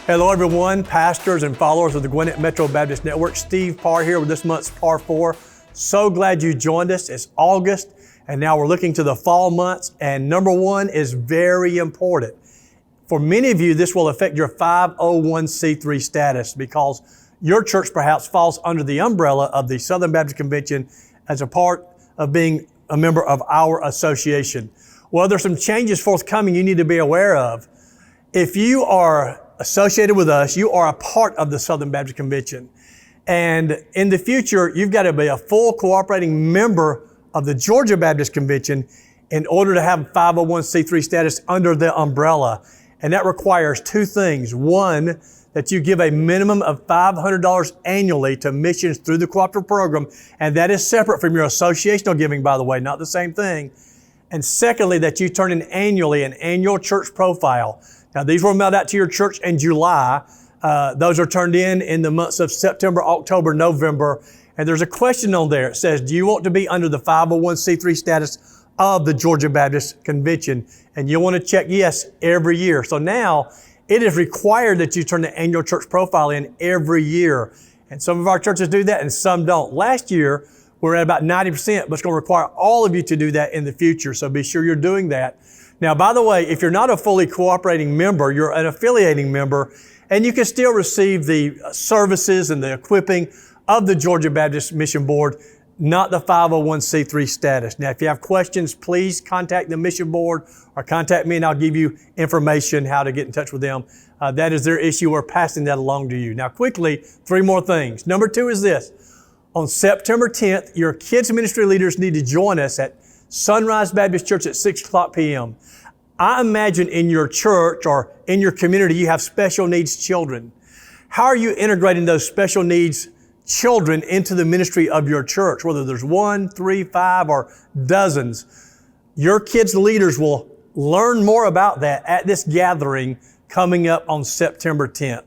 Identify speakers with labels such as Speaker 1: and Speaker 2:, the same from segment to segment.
Speaker 1: Hello everyone, pastors and followers of the Gwinnett Metro Baptist Network. Steve Parr here with this month's Parr Four. So glad you joined us. It's August and now we're looking to the fall months, and number one is very important. For many of you, this will affect your 501c3 status because your church perhaps falls under the umbrella of the Southern Baptist Convention as a part of being a member of our association. Well, there's some changes forthcoming you need to be aware of. If you are associated with us, you are a part of the Southern Baptist Convention. And in the future, you've got to be a full cooperating member of the Georgia Baptist Convention in order to have 501c3 status under the umbrella. And that requires two things. One, that you give a minimum of $500 annually to missions through the cooperative program. And that is separate from your associational giving, by the way, not the same thing. And secondly, that you turn in annually an annual church profile. Now, these were mailed out to your church in July. Those are turned in the months of September, October, November. And there's a question on there. It says, do you want to be under the 501c3 status of the Georgia Baptist Convention? And you'll want to check yes every year. So now it is required that you turn the annual church profile in every year. And some of our churches do that and some don't. Last year, we're at about 90%, but it's going to require all of you to do that in the future. So be sure you're doing that. Now, by the way, if you're not a fully cooperating member, you're an affiliating member, and you can still receive the services and the equipping of the Georgia Baptist Mission Board, not the 501c3 status. Now, if you have questions, please contact the Mission Board or contact me, and I'll give you information how to get in touch with them. That is their issue. We're passing that along to you. Now, quickly, three more things. Number two is this. On September 10th, your kids ministry leaders need to join us at Sunrise Baptist Church at 6 o'clock p.m. I imagine in your church or in your community, you have special needs children. How are you integrating those special needs children into the ministry of your church? Whether there's 1, 3, 5, or dozens, your kids' leaders will learn more about that at this gathering coming up on September 10th.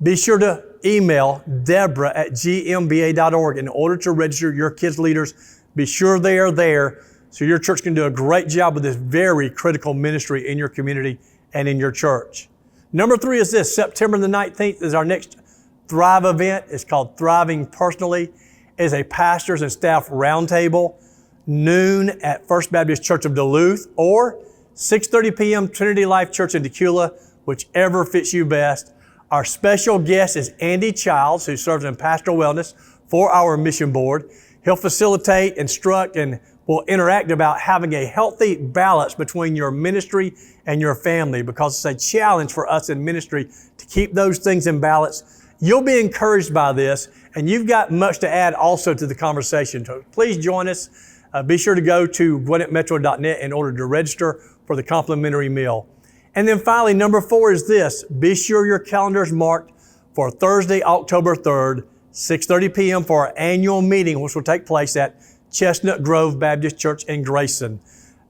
Speaker 1: Be sure to email Deborah@gmba.org in order to register your kids' leaders. Be sure they are there so your church can do a great job with this very critical ministry in your community and in your church. Number three is this. September the 19th is our next Thrive event. It's called Thriving Personally. It is a pastors and staff roundtable, noon at First Baptist Church of Duluth or 6:30 p.m. Trinity Life Church in Decula, whichever fits you best. Our special guest is Andy Childs, who serves in pastoral wellness for our mission board. He'll facilitate, instruct, and will interact about having a healthy balance between your ministry and your family, because it's a challenge for us in ministry to keep those things in balance. You'll be encouraged by this, and you've got much to add also to the conversation. So please join us. Be sure to go to gwinnettmetro.net in order to register for the complimentary meal. And then finally, number four is this. Be sure your calendar is marked for Thursday, October 3rd, 6:30 p.m. for our annual meeting, which will take place at Chestnut Grove Baptist Church in Grayson.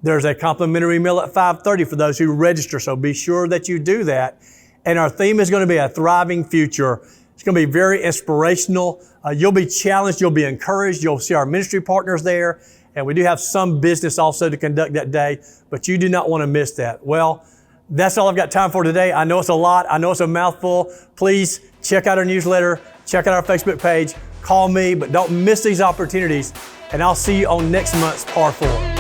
Speaker 1: There's a complimentary meal at 5:30 for those who register, so be sure that you do that. And our theme is going to be a thriving future. It's going to be very inspirational. You'll be challenged. You'll be encouraged. You'll see our ministry partners there. And we do have some business also to conduct that day, but you do not want to miss that. Well, that's all I've got time for today. I know it's a lot. I know it's a mouthful. Please check out our newsletter. Check out our Facebook page. Call me, but don't miss these opportunities. And I'll see you on next month's Parr Four.